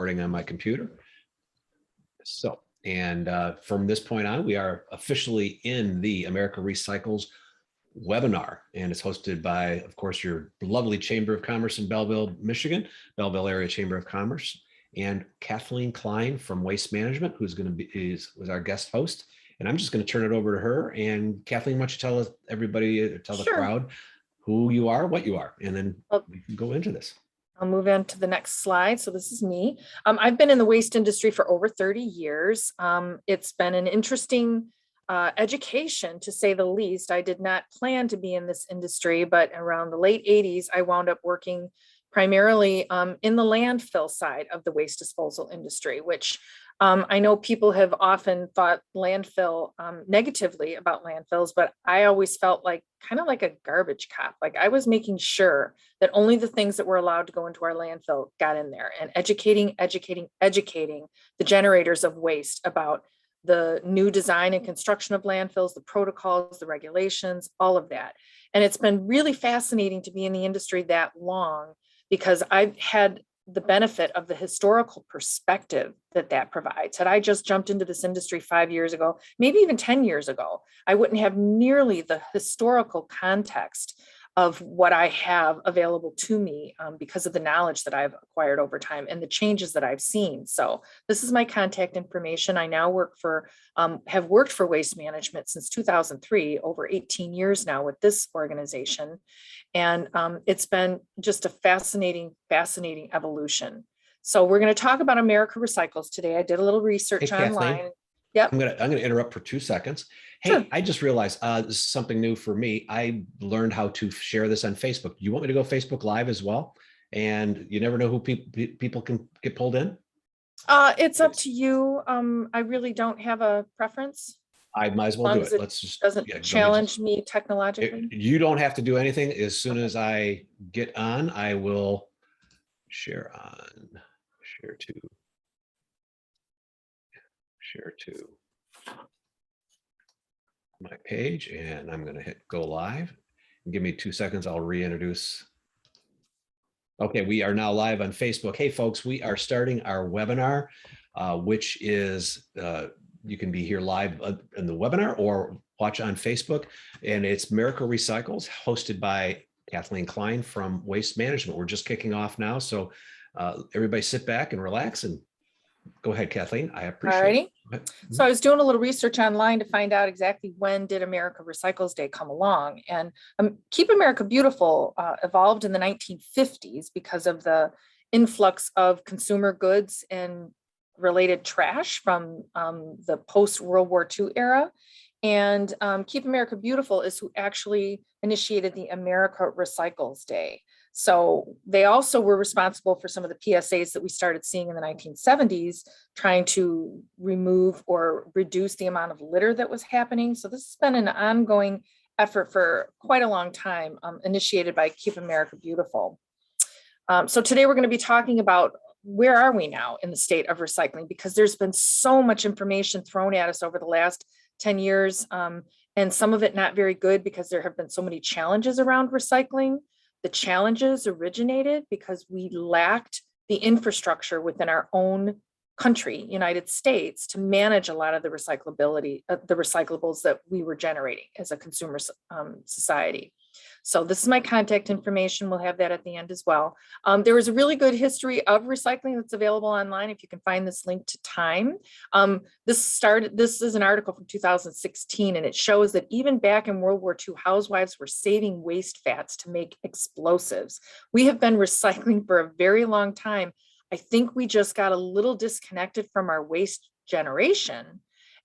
recording on my computer. So, and from this point on, we are officially in the America Recycles webinar, and it's hosted by, of course, your lovely Chamber of Commerce in Belleville, Michigan, Belleville Area Chamber of Commerce, and Kathleen Klein from Waste Management, who's going to be was our guest host. And I'm just going to turn it over to her. And Kathleen, why don't you tell everybody, tell the crowd who you are, what you are, and then we can go into this. I'll move on to the next slide. So this is me. I've been in the waste industry for over 30 years. It's been an interesting education, to say the least. I did not plan to be in this industry, but around the late 80s, I wound up working primarily in the landfill side of the waste disposal industry, which I know people have often thought landfill negatively about landfills, but I always felt like kind of like a garbage cop. Like I was making sure that only the things that were allowed to go into our landfill got in there, and educating the generators of waste about the new design and construction of landfills, the protocols, the regulations, all of that. And it's been really fascinating to be in the industry that long, because I've had the benefit of the historical perspective that provides. Had I just jumped into this industry 5 years ago, maybe even 10 years ago, I wouldn't have nearly the historical context of what I have available to me because of the knowledge that I've acquired over time and the changes that I've seen. So this is my contact information. I now have worked for Waste Management since 2003, over 18 years now with this organization. And it's been just a fascinating evolution. So we're going to talk about America Recycles today. I did a little research online. Yep. I'm gonna interrupt for 2 seconds. Hey, sure. I just realized this is something new for me. I learned how to share this on Facebook. You want me to go Facebook Live as well? And you never know who people can get pulled in. It's up to you. I really don't have a preference. I might as well do it. Let's just doesn't challenge me technologically. You don't have to do anything. As soon as I get on, I will share to my page, and I'm going to hit go live. Give me 2 seconds. I'll reintroduce. Okay, we are now live on Facebook. Hey, folks, we are starting our webinar, which is you can be here live in the webinar or watch on Facebook, and it's America Recycles, hosted by Kathleen Klein from Waste Management. We're just kicking off now, so everybody sit back and relax and go ahead, Kathleen. I appreciate it. So I was doing a little research online to find out exactly when did America Recycles Day come along. And Keep America Beautiful evolved in the 1950s because of the influx of consumer goods and related trash from the post-World War II era. And Keep America Beautiful is who actually initiated the America Recycles Day. So they also were responsible for some of the PSAs that we started seeing in the 1970s, trying to remove or reduce the amount of litter that was happening. So this has been an ongoing effort for quite a long time, initiated by Keep America Beautiful. So today we're going to be talking about where are we now in the state of recycling, because there's been so much information thrown at us over the last 10 years, and some of it not very good because there have been so many challenges around recycling. The challenges originated because we lacked the infrastructure within our own country, United States, to manage a lot of the recyclables that we were generating as a consumer society. So this is my contact information. We'll have that at the end as well. There is a really good history of recycling that's available online if you can find this link to Time. This is an article from 2016, and it shows that even back in World War II, housewives were saving waste fats to make explosives. We have been recycling for a very long time. I think we just got a little disconnected from our waste generation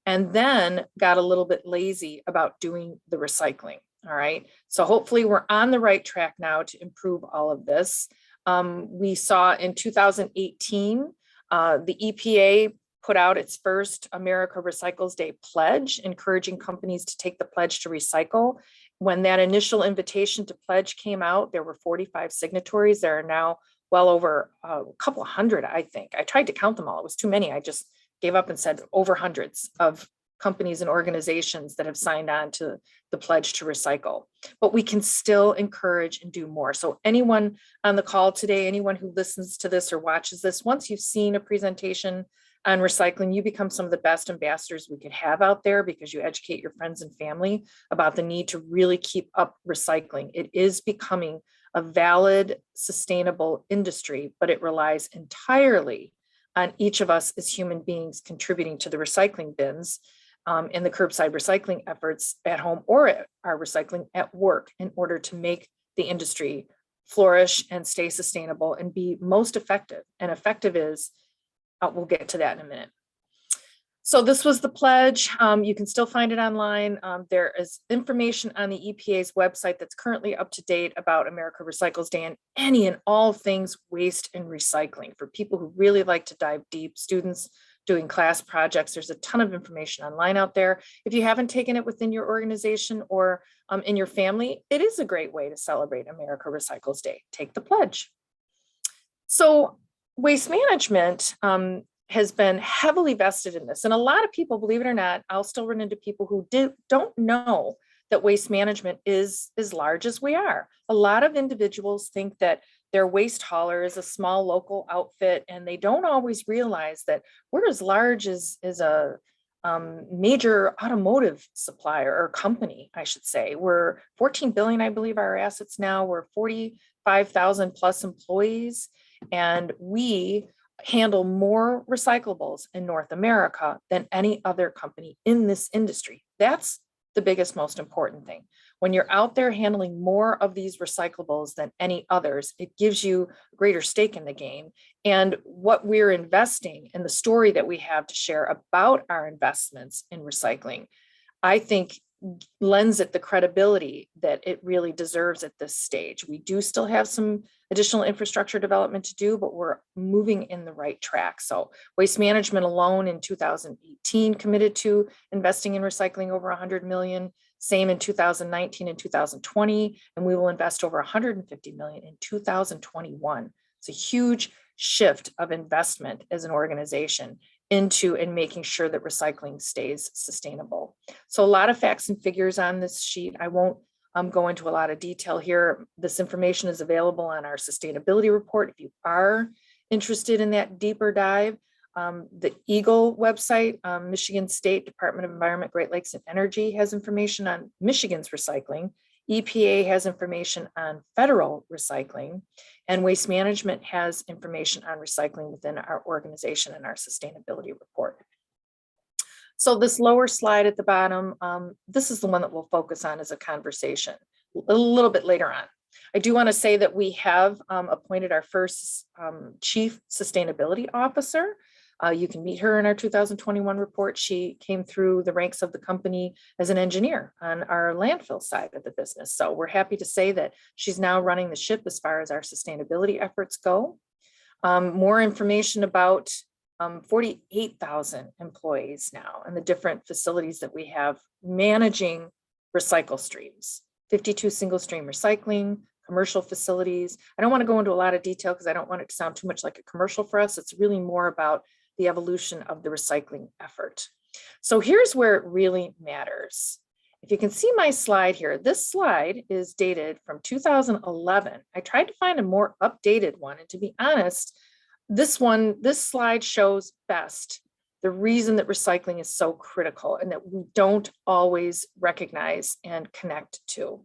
and then got a little bit lazy about doing the recycling. All right, so hopefully we're on the right track now to improve all of this. We saw in 2018, the EPA put out its first America Recycles Day pledge, encouraging companies to take the pledge to recycle. When that initial invitation to pledge came out, there were 45 signatories. There are now well over a couple hundred, I think. I tried to count them all. It was too many. I just gave up and said over hundreds of companies and organizations that have signed on to the pledge to recycle, but we can still encourage and do more. So anyone on the call today, anyone who listens to this or watches this, once you've seen a presentation on recycling, you become some of the best ambassadors we could have out there, because you educate your friends and family about the need to really keep up recycling. It is becoming a valid, sustainable industry, but it relies entirely on each of us as human beings contributing to the recycling bins in the curbside recycling efforts at home or at our recycling at work, in order to make the industry flourish and stay sustainable and be most effective. And effective is, we'll get to that in a minute. So this was the pledge. You can still find it online. There is information on the EPA's website that's currently up to date about America Recycles Day and any and all things waste and recycling. For people who really like to dive deep, students doing class projects, there's a ton of information online out there. If you haven't taken it within your organization or in your family, it is a great way to celebrate America Recycles Day. Take the pledge. So waste management has been heavily vested in this. And a lot of people, believe it or not, I'll still run into people who don't know that waste management is as large as we are. A lot of individuals think that their waste hauler is a small local outfit, and they don't always realize that we're as large as a major automotive supplier or company, I should say. We're 14 billion, I believe, our assets now. We're 45,000 plus employees, and we handle more recyclables in North America than any other company in this industry. That's the biggest, most important thing. When you're out there handling more of these recyclables than any others, it gives you a greater stake in the game. And what we're investing in, the story that we have to share about our investments in recycling, I think lends it the credibility that it really deserves at this stage. We do still have some additional infrastructure development to do, but we're moving in the right track. So Waste Management alone in 2018 committed to investing in recycling over 100 million, same in 2019 and 2020, and we will invest over 150 million in 2021. It's a huge shift of investment as an organization into and making sure that recycling stays sustainable. So a lot of facts and figures on this sheet. I won't go into a lot of detail here. This information is available on our sustainability report. If you are interested in that deeper dive, the EGLE website, Michigan State Department of Environment, Great Lakes and Energy, has information on Michigan's recycling. EPA has information on federal recycling, and Waste Management has information on recycling within our organization and our sustainability report. So this lower slide at the bottom, this is the one that we'll focus on as a conversation a little bit later on. I do want to say that we have appointed our first Chief Sustainability Officer. You can meet her in our 2021 report. She came through the ranks of the company as an engineer on our landfill side of the business. So we're happy to say that she's now running the ship as far as our sustainability efforts go. More information about 48,000 employees now and the different facilities that we have managing recycle streams, 52 single stream recycling, commercial facilities. I don't want to go into a lot of detail because I don't want it to sound too much like a commercial for us. It's really more about the evolution of the recycling effort. So here's where it really matters. If you can see my slide here, this slide is dated from 2011. I tried to find a more updated one, and to be honest, this slide shows best the reason that recycling is so critical and that we don't always recognize and connect to.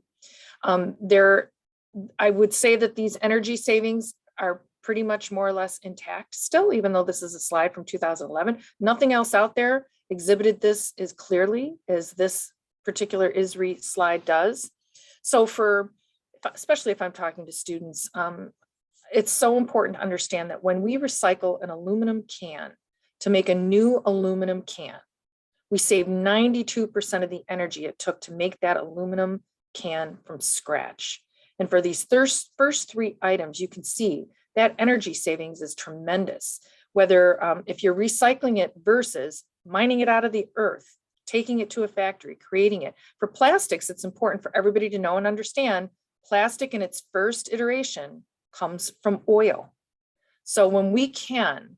I would say that these energy savings are pretty much more or less intact still, even though this is a slide from 2011. Nothing else out there exhibited this as clearly as this particular ISRI slide does. So especially if I'm talking to students, it's so important to understand that when we recycle an aluminum can to make a new aluminum can, we save 92% of the energy it took to make that aluminum can from scratch. And for these first three items, you can see that energy savings is tremendous. Whether if you're recycling it versus mining it out of the earth, taking it to a factory, creating it. For plastics, it's important for everybody to know and understand plastic in its first iteration comes from oil. So when we can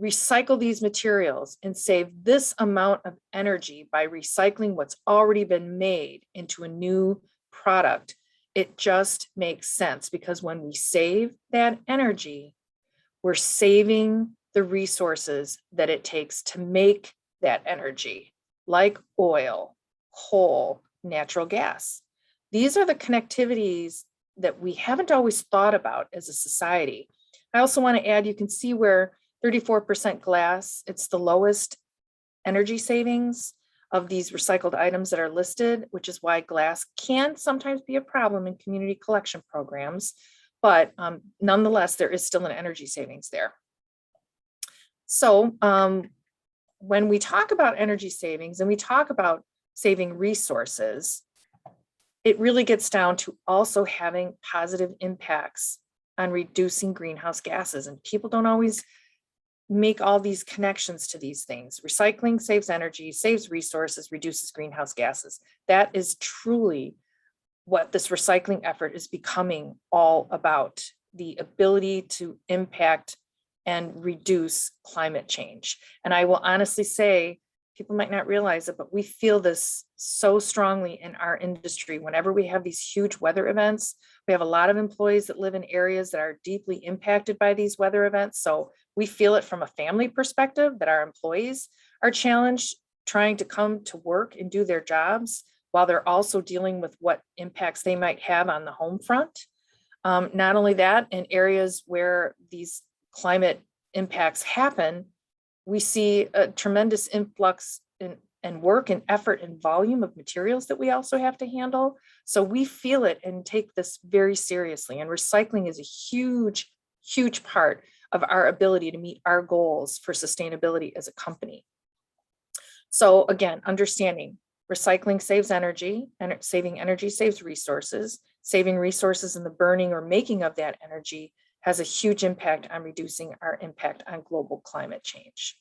recycle these materials and save this amount of energy by recycling what's already been made into a new product, it just makes sense, because when we save that energy, we're saving the resources that it takes to make that energy, like oil, coal, natural gas. These are the connectivities that we haven't always thought about as a society. I also want to add, you can see where 34% glass, it's the lowest energy savings of these recycled items that are listed, which is why glass can sometimes be a problem in community collection programs. But nonetheless, there is still an energy savings there. So when we talk about energy savings and we talk about saving resources, it really gets down to also having positive impacts on reducing greenhouse gases. And people don't always make all these connections to these things. Recycling saves energy, saves resources, reduces greenhouse gases. That is truly what this recycling effort is becoming all about, the ability to impact and reduce climate change. And I will honestly say, people might not realize it, but we feel this so strongly in our industry. Whenever we have these huge weather events, we have a lot of employees that live in areas that are deeply impacted by these weather events. So we feel it from a family perspective, that our employees are challenged trying to come to work and do their jobs while they're also dealing with what impacts they might have on the home front. Not only that, in areas where these climate impacts happen, we see a tremendous influx in work and effort and volume of materials that we also have to handle. So we feel it and take this very seriously. And recycling is a huge, huge part of our ability to meet our goals for sustainability as a company. So again, understanding recycling saves energy, and saving energy saves resources. Saving resources in the burning or making of that energy has a huge impact on reducing our impact on global climate change.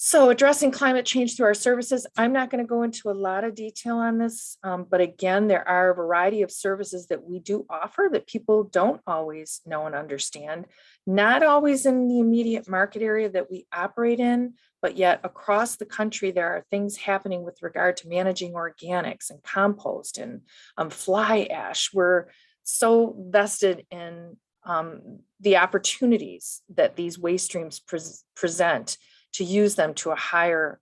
So addressing climate change through our services, I'm not going to go into a lot of detail on this, but again, there are a variety of services that we do offer that people don't always know and understand, not always in the immediate market area that we operate in, but yet across the country, there are things happening with regard to managing organics and compost and fly ash. We're so vested in the opportunities that these waste streams present to use them to a higher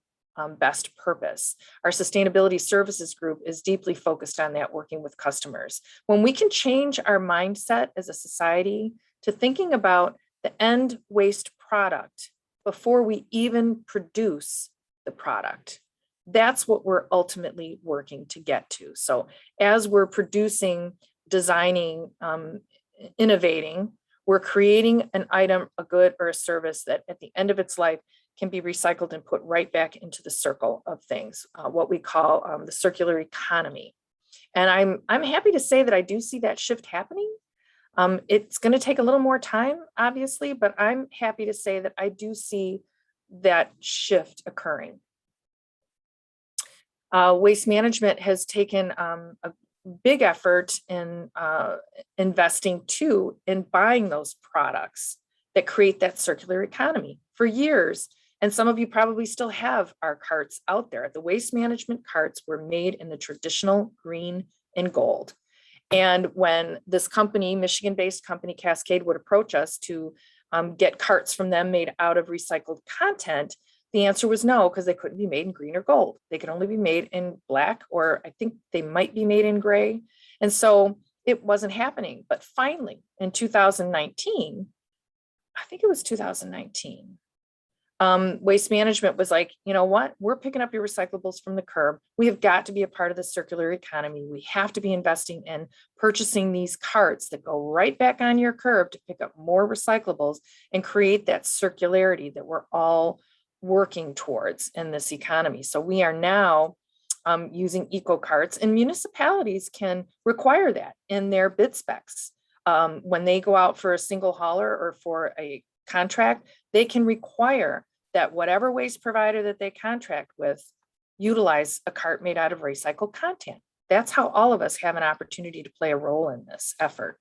best purpose. Our sustainability services group is deeply focused on that, working with customers. When we can change our mindset as a society to thinking about the end waste product before we even produce the product, that's what we're ultimately working to get to. So as we're producing, designing, innovating, we're creating an item, a good, or a service that at the end of its life can be recycled and put right back into the circle of things, what we call the circular economy. And I'm happy to say that I do see that shift happening. It's going to take a little more time, obviously, but I'm happy to say that I do see that shift occurring. Waste management has taken a big effort in investing too in buying those products that create that circular economy for years. And some of you probably still have our carts out there. The waste management carts were made in the traditional green and gold. And when this company, Michigan-based company Cascade, would approach us to get carts from them made out of recycled content, the answer was no, because they couldn't be made in green or gold. They could only be made in black, or I think they might be made in gray. And so it wasn't happening. But finally, in 2019, I think it was 2019, Waste Management was like, you know what, we're picking up your recyclables from the curb. We have got to be a part of the circular economy. We have to be investing in purchasing these carts that go right back on your curb to pick up more recyclables and create that circularity that we're all working towards in this economy. So we are now using eco carts, and municipalities can require that in their bid specs. When they go out for a single hauler or for a contract, they can require that whatever waste provider that they contract with utilize a cart made out of recycled content. That's how all of us have an opportunity to play a role in this effort.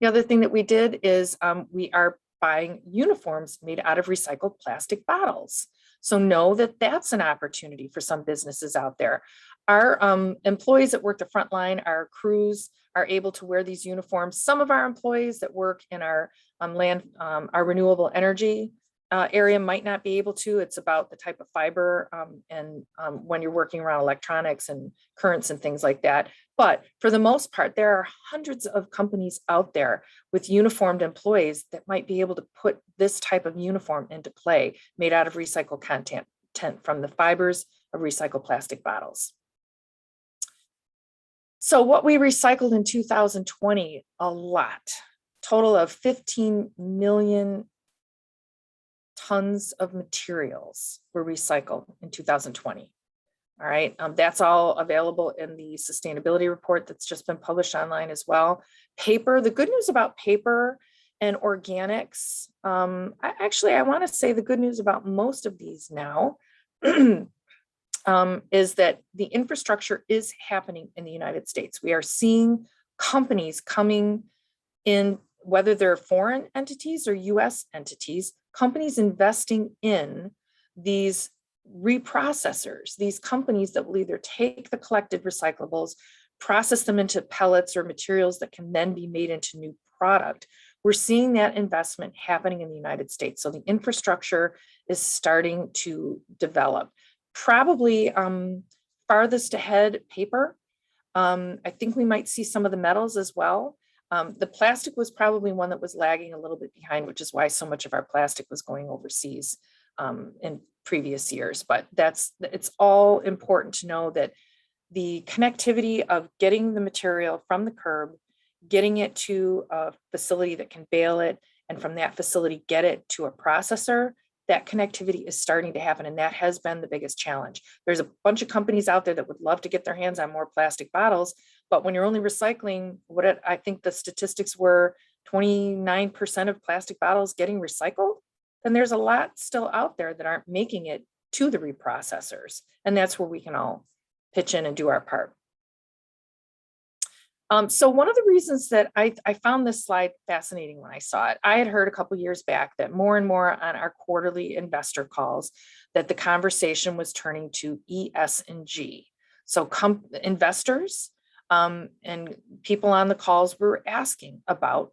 The other thing that we did is we are buying uniforms made out of recycled plastic bottles. So know that that's an opportunity for some businesses out there. Our employees that work the front line, our crews are able to wear these uniforms. Some of our employees that work in our our renewable energy area might not be able to. It's about the type of fiber and when you're working around electronics and currents and things like that. But for the most part, there are hundreds of companies out there with uniformed employees that might be able to put this type of uniform into play, made out of recycled content from the fibers of recycled plastic bottles. So what we recycled in 2020, a lot, total of 15 million tons of materials were recycled in 2020. All right, that's all available in the sustainability report that's just been published online as well. Paper, the good news about paper and organics, I want to say the good news about most of these now is that the infrastructure is happening in the United States. We are seeing companies coming in, whether they're foreign entities or US entities, companies investing in these reprocessors, these companies that will either take the collected recyclables, process them into pellets or materials that can then be made into new product. We're seeing that investment happening in the United States. So the infrastructure is starting to develop. Probably farthest ahead, paper. I think we might see some of the metals as well. The plastic was probably one that was lagging a little bit behind, which is why so much of our plastic was going overseas in previous years. But it's all important to know that the connectivity of getting the material from the curb, getting it to a facility that can bale it, and from that facility, get it to a processor, that connectivity is starting to happen. And that has been the biggest challenge. There's a bunch of companies out there that would love to get their hands on more plastic bottles, but when you're only recycling, I think the statistics were 29% of plastic bottles getting recycled, then there's a lot still out there that aren't making it to the reprocessors. And that's where we can all pitch in and do our part. So one of the reasons that I found this slide fascinating when I saw it, I had heard a couple years back that more and more on our quarterly investor calls that the conversation was turning to ESG. So investors and people on the calls were asking about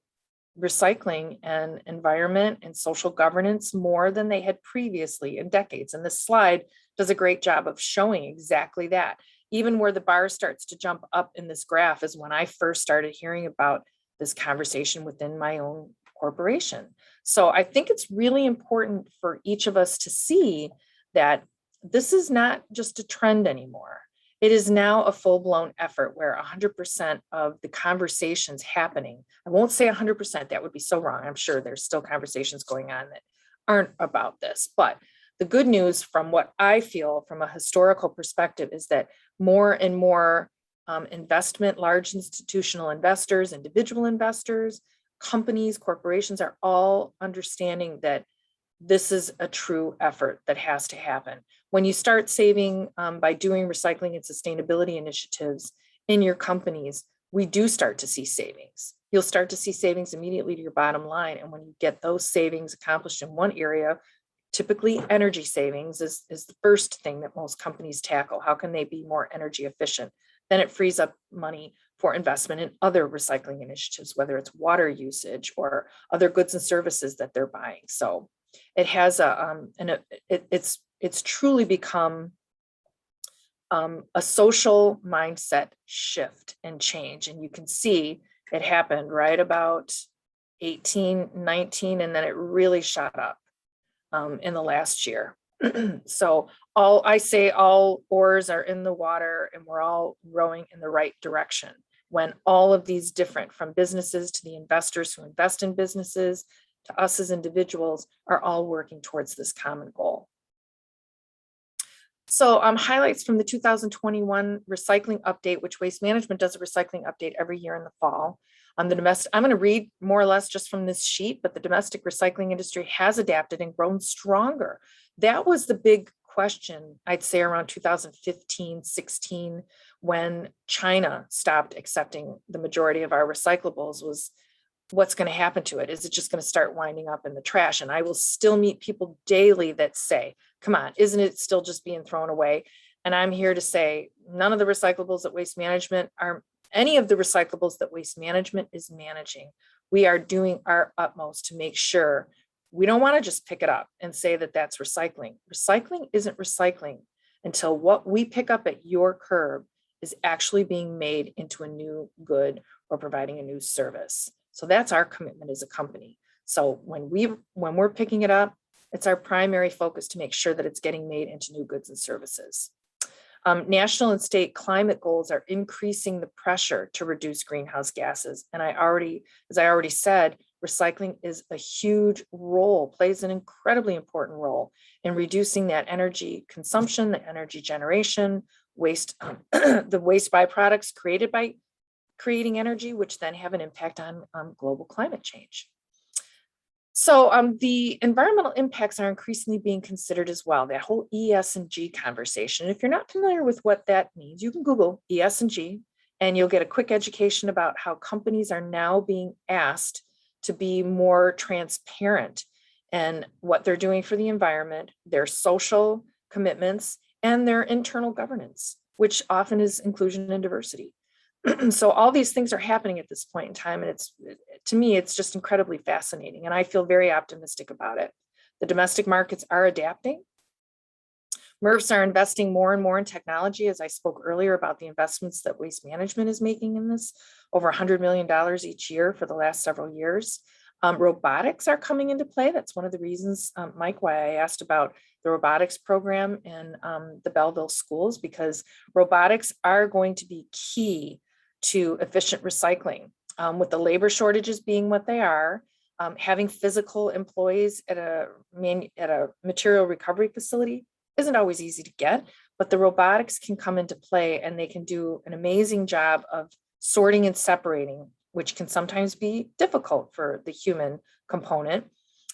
recycling and environment and social governance more than they had previously in decades. And this slide does a great job of showing exactly that. Even where the bar starts to jump up in this graph is when I first started hearing about this conversation within my own corporation. So I think it's really important for each of us to see that this is not just a trend anymore. It is now a full-blown effort where 100% of the conversations happening, I won't say 100%, that would be so wrong. I'm sure there's still conversations going on that aren't about this, but the good news from what I feel from a historical perspective is that more and more investment, large institutional investors, individual investors, companies, corporations are all understanding that this is a true effort that has to happen. When you start saving by doing recycling and sustainability initiatives in your companies, we do start to see savings. You'll start to see savings immediately to your bottom line. And when you get those savings accomplished in one area, typically energy savings is the first thing that most companies tackle. How can they be more energy efficient? Then it frees up money for investment in other recycling initiatives, whether it's water usage or other goods and services that they're buying. So it has it's truly become a social mindset shift and change. And you can see it happened right about 18, 19, and then it really shot up in the last year. So all oars are in the water and we're all rowing in the right direction. When all of these different, from businesses to the investors who invest in businesses, to us as individuals, are all working towards this common goal. So highlights from the 2021 recycling update, which Waste Management does a recycling update every year in the fall. I'm going to read more or less just from this sheet, but the domestic recycling industry has adapted and grown stronger. That was the big question, I'd say around 2015, 16, when China stopped accepting the majority of our recyclables, was what's going to happen to it? Is it just going to start winding up in the trash? And I will still meet people daily that say, come on, isn't it still just being thrown away? And I'm here to say none of the recyclables that Waste Management are any of the recyclables that Waste Management is managing. We are doing our utmost to make sure we don't want to just pick it up and say that that's recycling. Recycling isn't recycling until what we pick up at your curb is actually being made into a new good or providing a new service. So that's our commitment as a company. So when we're picking it up, it's our primary focus to make sure that it's getting made into new goods and services. National and state climate goals are increasing the pressure to reduce greenhouse gases. And as I already said, recycling is a huge role, plays an incredibly important role in reducing that energy consumption, the energy generation, waste, the waste byproducts created by creating energy, which then have an impact on global climate change. So the environmental impacts are increasingly being considered as well, that whole ESG conversation. If you're not familiar with what that means, you can Google ESG and you'll get a quick education about how companies are now being asked to be more transparent and what they're doing for the environment, their social commitments, and their internal governance, which often is inclusion and diversity. So all these things are happening at this point in time. And to me, it's just incredibly fascinating. And I feel very optimistic about it. The domestic markets are adapting. MRFs are investing more and more in technology, as I spoke earlier about the investments that Waste Management is making in this, over $100 million each year for the last several years. Robotics are coming into play. That's one of the reasons, Mike, why I asked about the robotics program in the Belleville schools, because robotics are going to be key to efficient recycling. With the labor shortages being what they are, having physical employees at a material recovery facility isn't always easy to get, but the robotics can come into play and they can do an amazing job of sorting and separating, which can sometimes be difficult for the human component.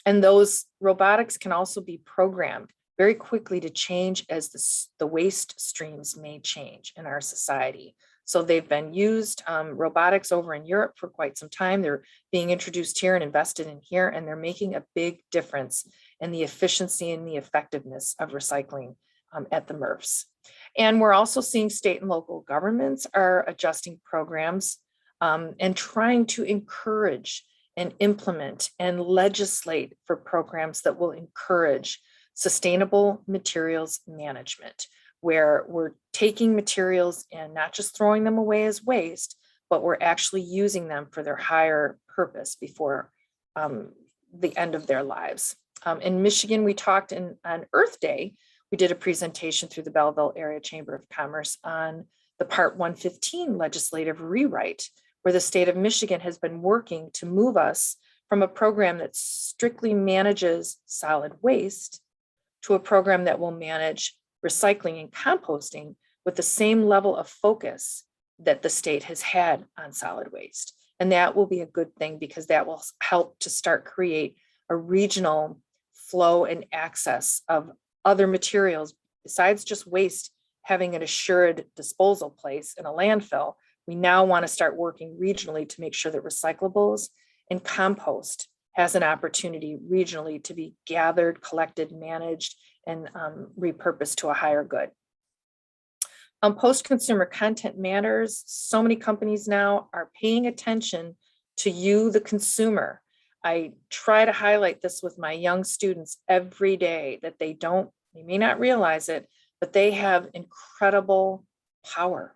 And those robotics can also be programmed very quickly to change as the waste streams may change in our society. So they've been used, robotics over in Europe for quite some time. They're being introduced here and invested in here, and they're making a big difference in the efficiency and the effectiveness of recycling at the MRFs. And we're also seeing state and local governments are adjusting programs and trying to encourage and implement and legislate for programs that will encourage sustainable materials management, where we're taking materials and not just throwing them away as waste, but we're actually using them for their higher purpose before the end of their lives. In Michigan, we talked on Earth Day, we did a presentation through the Belleville Area Chamber of Commerce on the Part 115 legislative rewrite, where the state of Michigan has been working to move us from a program that strictly manages solid waste to a program that will manage recycling and composting with the same level of focus that the state has had on solid waste. And that will be a good thing because that will help to start create a regional flow and access of other materials besides just waste having an assured disposal place in a landfill. We now want to start working regionally to make sure that recyclables and compost has an opportunity regionally to be gathered, collected, managed, and repurposed to a higher good. Post-consumer content matters. So many companies now are paying attention to you, the consumer. I try to highlight this with my young students every day that they may not realize it, but they have incredible power,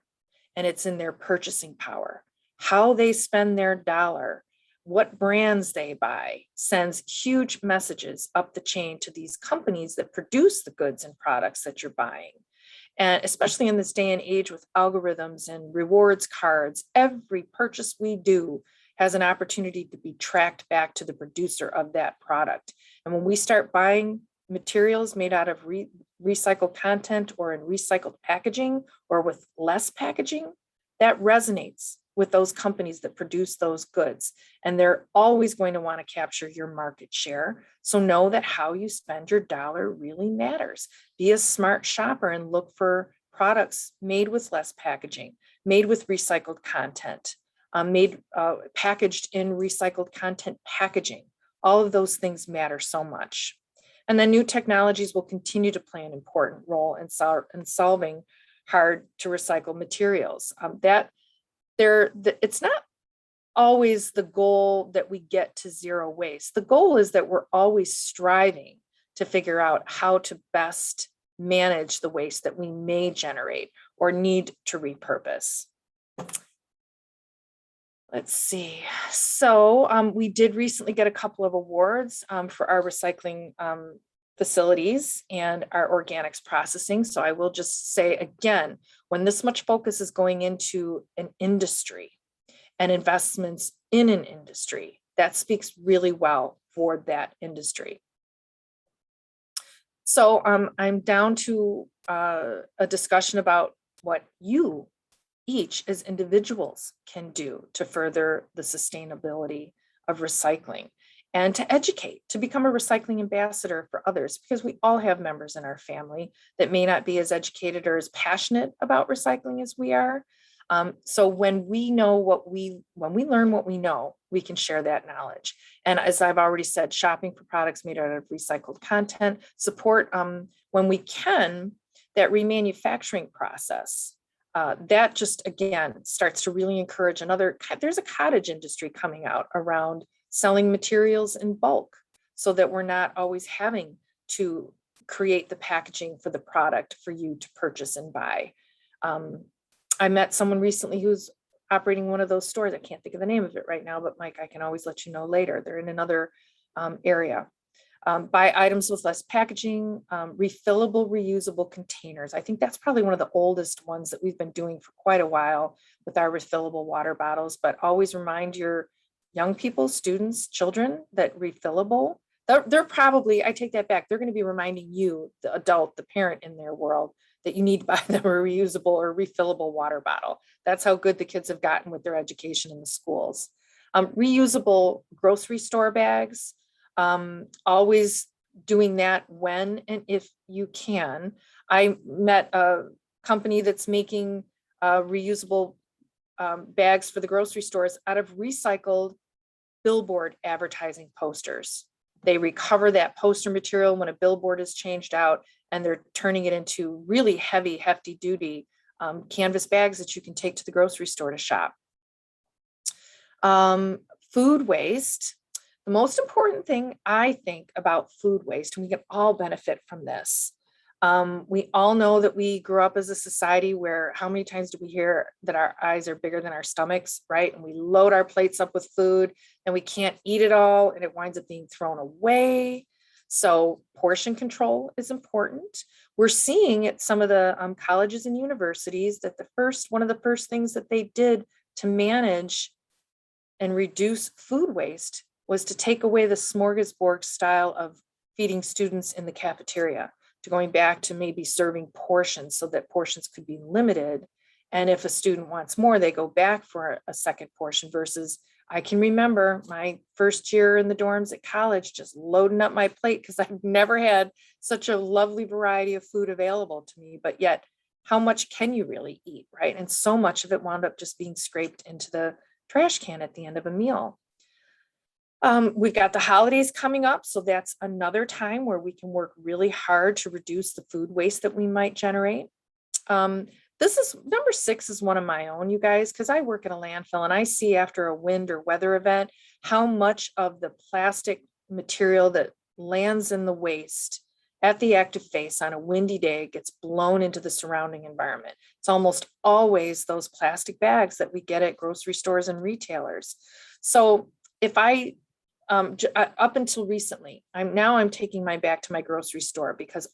and it's in their purchasing power. How they spend their dollar, what brands they buy sends huge messages up the chain to these companies that produce the goods and products that you're buying. And especially in this day and age with algorithms and rewards cards, every purchase we do has an opportunity to be tracked back to the producer of that product. And when we start buying materials made out of recycled content or in recycled packaging or with less packaging, that resonates with those companies that produce those goods. And they're always going to want to capture your market share. So know that how you spend your dollar really matters. Be a smart shopper and look for products made with less packaging, made with recycled content, packaged in recycled content packaging. All of those things matter so much. And then new technologies will continue to play an important role in solving hard to recycle materials. It's not always the goal that we get to zero waste. The goal is that we're always striving to figure out how to best manage the waste that we may generate or need to repurpose. Let's see. So we did recently get a couple of awards for our recycling facilities and our organics processing. So I will just say again, when this much focus is going into an industry and investments in an industry, that speaks really well for that industry. So I'm down to a discussion about what you each as individuals can do to further the sustainability of recycling and to educate, to become a recycling ambassador for others, because we all have members in our family that may not be as educated or as passionate about recycling as we are. So when we learn what we know, we can share that knowledge. And as I've already said, shopping for products made out of recycled content, support when we can, that remanufacturing process. That just, again, starts to really encourage there's a cottage industry coming out around selling materials in bulk so that we're not always having to create the packaging for the product for you to purchase and buy. I met someone recently who's operating one of those stores. I can't think of the name of it right now, but Mike, I can always let you know later. They're in another area. Buy items with less packaging, refillable, reusable containers. I think that's probably one of the oldest ones that we've been doing for quite a while with our refillable water bottles, but always remind your young people, students, children that refillable, they're probably, I take that back, they're going to be reminding you, the adult, the parent in their world, that you need to buy them a reusable or refillable water bottle. That's how good the kids have gotten with their education in the schools. Reusable grocery store bags. Always doing that when and if you can. I met a company that's making reusable bags for the grocery stores out of recycled billboard advertising posters. They recover that poster material when a billboard is changed out, and they're turning it into really heavy, hefty duty canvas bags that you can take to the grocery store to shop. Food waste. The most important thing I think about food waste, and we can all benefit from this. We all know that we grew up as a society where how many times do we hear that our eyes are bigger than our stomachs, right? And we load our plates up with food and we can't eat it all and it winds up being thrown away. So portion control is important. We're seeing at some of the colleges and universities that one of the first things that they did to manage and reduce food waste was to take away the smorgasbord style of feeding students in the cafeteria, to going back to maybe serving portions so that portions could be limited. And if a student wants more, they go back for a second portion versus I can remember my first year in the dorms at college, just loading up my plate because I've never had such a lovely variety of food available to me, but yet how much can you really eat, right? And so much of it wound up just being scraped into the trash can at the end of a meal. We've got the holidays coming up, so that's another time where we can work really hard to reduce the food waste that we might generate. This is number 6 is one of my own, you guys, because I work at a landfill and I see after a wind or weather event how much of the plastic material that lands in the waste at the active face on a windy day gets blown into the surrounding environment. It's almost always those plastic bags that we get at grocery stores and retailers. So if up until recently, I'm taking my back to my grocery store because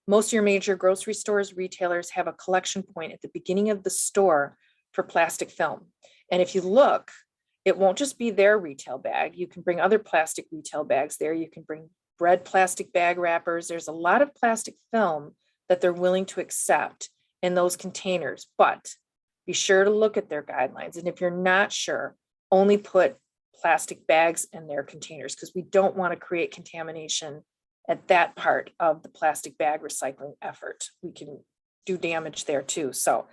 most of your major grocery stores, retailers have a collection point at the beginning of the store for plastic film. And if you look, it won't just be their retail bag. You can bring other plastic retail bags there. You can bring bread plastic bag wrappers. There's a lot of plastic film that they're willing to accept in those containers, but be sure to look at their guidelines. And if you're not sure, only put plastic bags in their containers because we don't want to create contamination at that part of the plastic bag recycling effort. We can do damage there too. So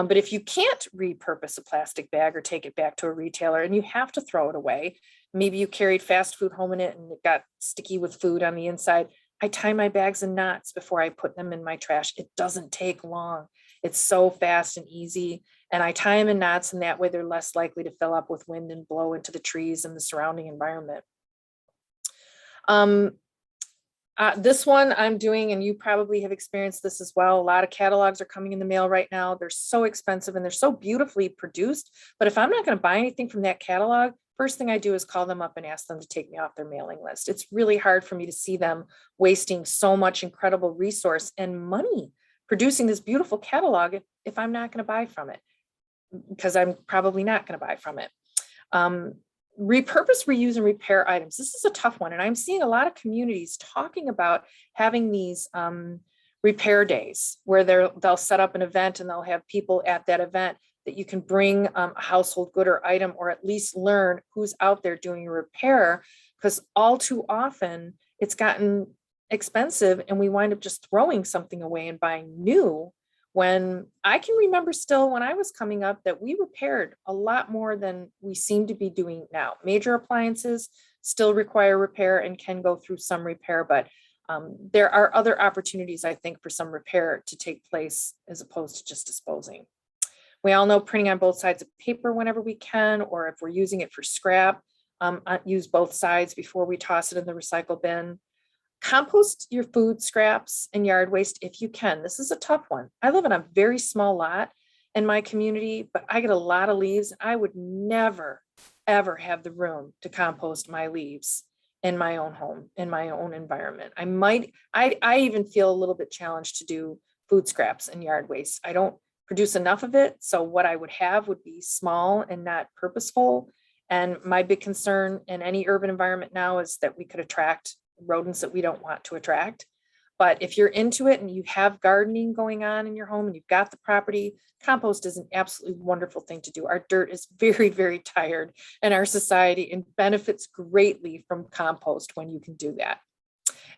But if you can't repurpose a plastic bag or take it back to a retailer and you have to throw it away, maybe you carried fast food home in it and it got sticky with food on the inside. I tie my bags in knots before I put them in my trash. It doesn't take long. It's so fast and easy. And I tie them in knots, and that way they're less likely to fill up with wind and blow into the trees and the surrounding environment. This one I'm doing, and you probably have experienced this as well. A lot of catalogs are coming in the mail right now. They're so expensive and they're so beautifully produced. But if I'm not going to buy anything from that catalog, first thing I do is call them up and ask them to take me off their mailing list. It's really hard for me to see them wasting so much incredible resource and money producing this beautiful catalog if I'm not going to buy from it, because I'm probably not going to buy from it. Repurpose, reuse, and repair items. This is a tough one. And I'm seeing a lot of communities talking about having these repair days where they'll set up an event and they'll have people at that event that you can bring a household good or item, or at least learn who's out there doing a repair, because all too often it's gotten expensive and we wind up just throwing something away and buying new, when I can remember still when I was coming up that we repaired a lot more than we seem to be doing now. Major appliances still require repair and can go through some repair, but there are other opportunities, I think, for some repair to take place as opposed to just disposing. We all know printing on both sides of paper whenever we can, or if we're using it for scrap, use both sides before we toss it in the recycle bin. Compost your food scraps and yard waste if you can. This is a tough one. I live in a very small lot in my community, but I get a lot of leaves. I would never, ever have the room to compost my leaves in my own home, in my own environment. I even feel a little bit challenged to do food scraps and yard waste. I don't produce enough of it. So what I would have would be small and not purposeful. And my big concern in any urban environment now is that we could attract rodents that we don't want to attract. But if you're into it and you have gardening going on in your home and you've got the property, compost is an absolutely wonderful thing to do. Our dirt is very, very tired in our society and benefits greatly from compost when you can do that.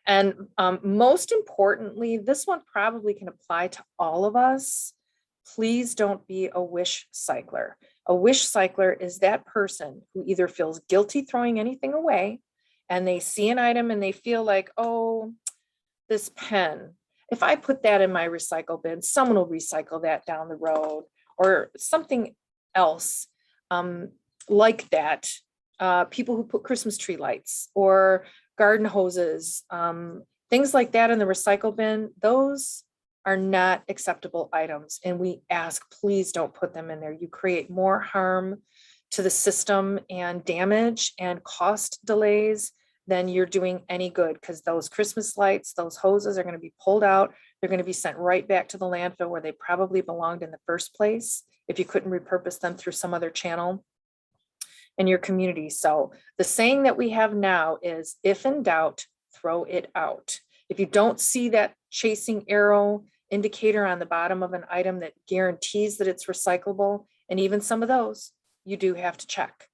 And most importantly, this one probably can apply to all of us. Please don't be a wish cycler. A wish cycler is that person who either feels guilty throwing anything away, and they see an item and they feel like, oh, this pen, if I put that in my recycle bin, someone will recycle that down the road, or something else like that. People who put Christmas tree lights or garden hoses, things like that in the recycle bin, those are not acceptable items. And we ask, please don't put them in there. You create more harm to the system and damage and cost delays than you're doing any good, because those Christmas lights, those hoses are going to be pulled out. They're going to be sent right back to the landfill where they probably belonged in the first place if you couldn't repurpose them through some other channel in your community. So the saying that we have now is, if in doubt, throw it out. If you don't see that chasing arrow indicator on the bottom of an item that guarantees that it's recyclable, and even some of those, you do have to check.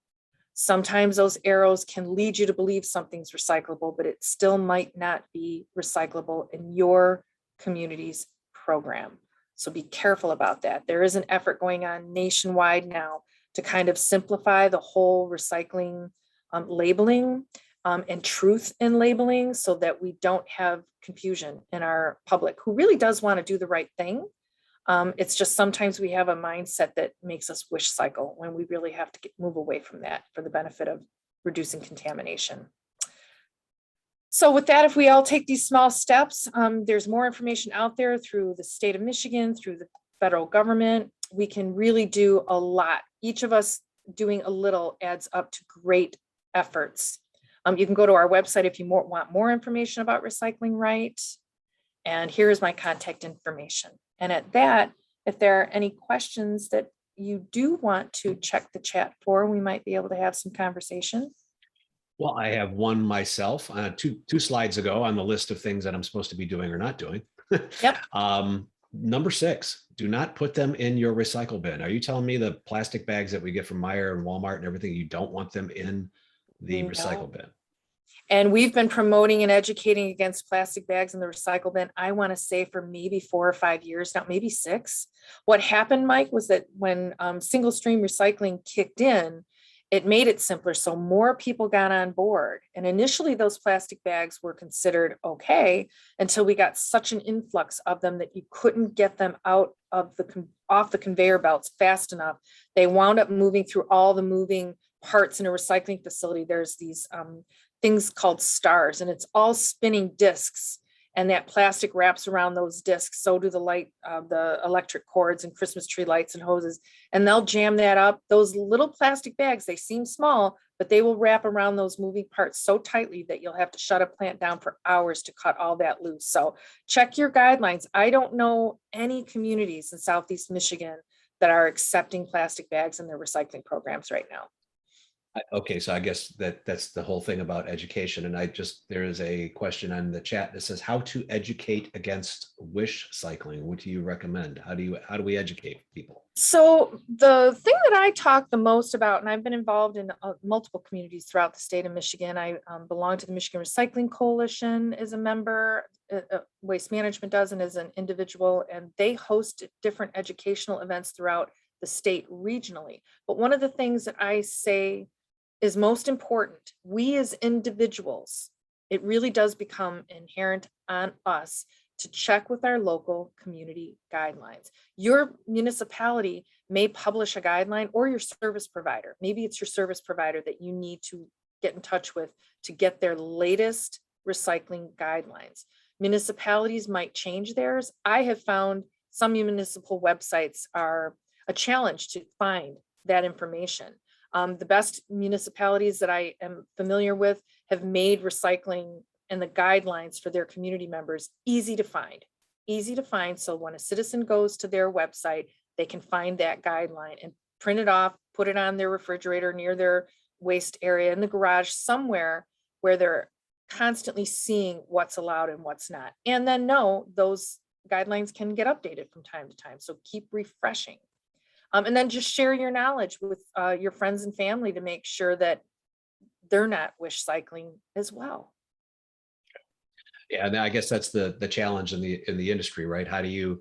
Sometimes those arrows can lead you to believe something's recyclable, but it still might not be recyclable in your community's program. So be careful about that. There is an effort going on nationwide now to kind of simplify the whole recycling labeling and truth in labeling, so that we don't have confusion in our public who really does want to do the right thing. It's just sometimes we have a mindset that makes us wish cycle when we really have to move away from that for the benefit of reducing contamination. So with that, if we all take these small steps, there's more information out there through the state of Michigan, through the federal government. We can really do a lot. Each of us doing a little adds up to great efforts. You can go to our website if you want more information about recycling right. And here is my contact information. And at that, if there are any questions that you do want to check the chat for, we might be able to have some conversation. Well, I have one myself, two slides ago on the list of things that I'm supposed to be doing or not doing. Yep. Number 6, do not put them in your recycle bin. Are you telling me the plastic bags that we get from Meijer and Walmart and everything, you don't want them in the recycle bin? And we've been promoting and educating against plastic bags in the recycle bin, I want to say for maybe 4 or 5 years now, maybe 6. What happened, Mike, was that when single stream recycling kicked in, it made it simpler. So more people got on board. And initially those plastic bags were considered okay until we got such an influx of them that you couldn't get them out of off the conveyor belts fast enough. They wound up moving through all the moving parts in a recycling facility. There's these things called stars, and it's all spinning discs, and that plastic wraps around those discs. So do the electric cords and Christmas tree lights and hoses, and they'll jam that up. Those little plastic bags, they seem small, but they will wrap around those moving parts so tightly that you'll have to shut a plant down for hours to cut all that loose. So check your guidelines. I don't know any communities in Southeast Michigan that are accepting plastic bags in their recycling programs right now. Okay, so I guess that's the whole thing about education. And there is a question on the chat that says how to educate against wish cycling. What do you recommend? How do we educate people? So the thing that I talk the most about, and I've been involved in multiple communities throughout the state of Michigan. I belong to the Michigan Recycling Coalition as a member. Waste Management does, and as an individual, and they host different educational events throughout the state regionally. But one of the things that I say is most important, we as individuals, it really does become inherent on us to check with our local community guidelines. Your municipality may publish a guideline, or your service provider. Maybe it's your service provider that you need to get in touch with to get their latest recycling guidelines. Municipalities might change theirs. I have found some municipal websites are a challenge to find that information. The best municipalities that I am familiar with have made recycling and the guidelines for their community members easy to find. So when a citizen goes to their website, they can find that guideline and print it off, put it on their refrigerator near their waste area, in the garage, somewhere where they're constantly seeing what's allowed and what's not. And then know those guidelines can get updated from time to time. So keep refreshing. And then just share your knowledge with your friends and family to make sure that they're not wish cycling as well. Yeah, and I guess that's the challenge in the industry, right? How do you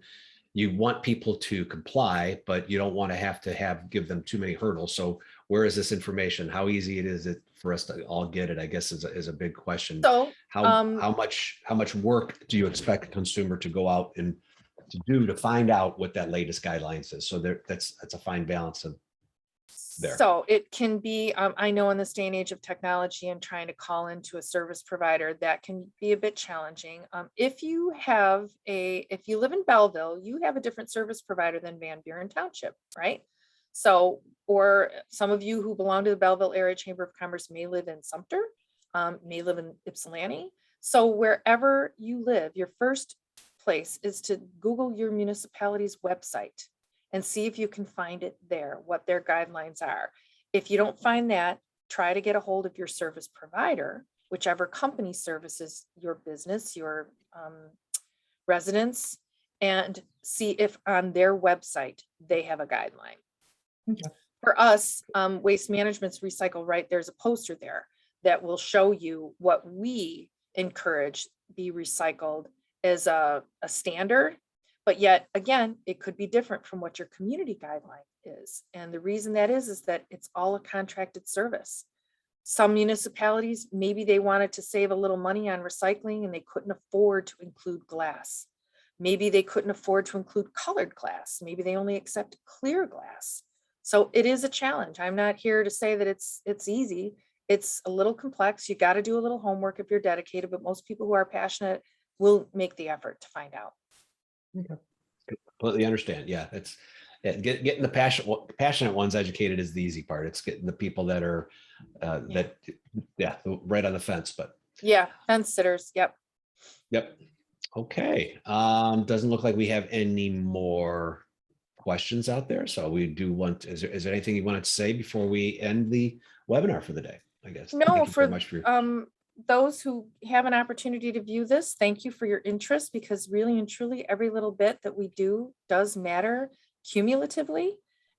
want people to comply, but you don't want to have give them too many hurdles. So where is this information? How easy is it for us to all get it? I guess is a big question. So how much work do you expect a consumer to go out and to do to find out what that latest guidelines is? So that's a fine balance of there. So it can be, I know in this day and age of technology and trying to call into a service provider, that can be a bit challenging. If you live in Belleville, you have a different service provider than Van Buren Township, right? So, or some of you who belong to the Belleville Area Chamber of Commerce may live in Sumter, may live in Ypsilanti. So wherever you live, your first place is to Google your municipality's website and see if you can find it there, what their guidelines are. If you don't find that, try to get a hold of your service provider, whichever company services your business, your residents, and see if on their website they have a guideline. Okay. For us, Waste Management's Recycle Right, there's a poster there that will show you what we encourage be recycled as a standard, but yet again, it could be different from what your community guideline is. And the reason that is that it's all a contracted service. Some municipalities, maybe they wanted to save a little money on recycling and they couldn't afford to include glass. Maybe they couldn't afford to include colored glass. Maybe they only accept clear glass. So it is a challenge. I'm not here to say that it's easy. It's a little complex. You got to do a little homework if you're dedicated, but most people who are passionate will make the effort to find out. Okay. Completely understand. Yeah, it's getting the passionate ones educated is the easy part. It's getting the people that are right on the fence. But yeah, fence sitters. Yep. Okay. Doesn't look like we have any more questions out there. So we do want. Is there anything you wanted to say before we end the webinar for the day? I guess. No, for those who have an opportunity to view this, thank you for your interest, because really and truly every little bit that we do does matter cumulatively.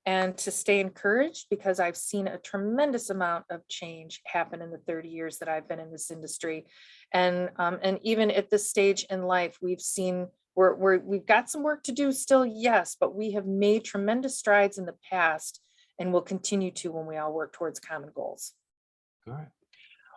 and to stay encouraged, because I've seen a tremendous amount of change happen in the 30 years that I've been in this industry. And even at this stage in life, we've seen we've got some work to do still, yes, but we have made tremendous strides in the past and will continue to when we all work towards common goals. All right.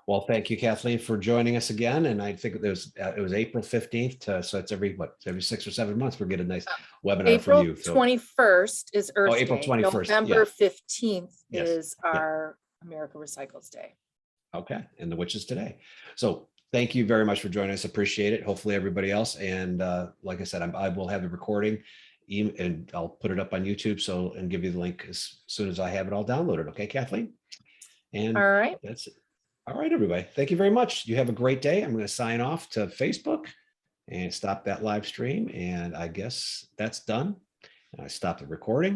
Well, thank you, Kathleen, for joining us again. And I think it was April 15th. So it's every 6 or 7 months, we'll get a nice webinar from April you. So 21st is Earth April Day. 21st, November 15th Yes. is Yeah. our America Recycles Day. Okay, and which is today. So thank you very much for joining us. Appreciate it. Hopefully everybody else. And like I said, I will have the recording and I'll put it up on YouTube. So, and give you the link as soon as I have it all downloaded. Okay, Kathleen? And All right. that's it. All right, everybody. Thank you very much. You have a great day. I'm going to sign off to Facebook and stop that live stream. And I guess that's done. And I stop the recording.